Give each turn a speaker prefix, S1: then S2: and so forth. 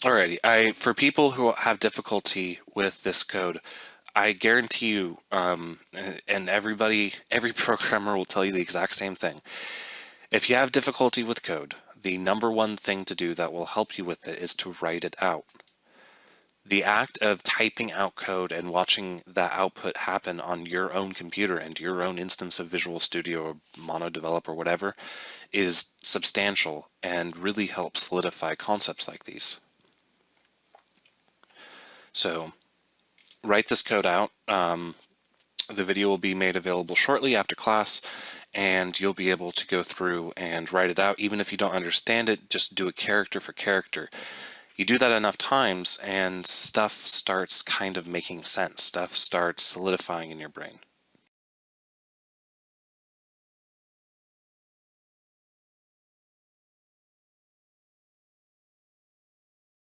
S1: Alrighty, for people who have difficulty with this code, I guarantee you, and every programmer will tell you the exact same thing. If you have difficulty with code, the number one thing to do that will help you with it is to write it out. The act of typing out code and watching that output happen on your own computer and your own instance of Visual Studio or MonoDevelop or whatever is substantial and really helps solidify concepts like these. So write this code out. The video will be made available shortly after class, and you'll be able to go through and write it out. Even if you don't understand it, just do it character for character. You do that enough times and stuff starts kind of making sense. Stuff starts solidifying in your brain.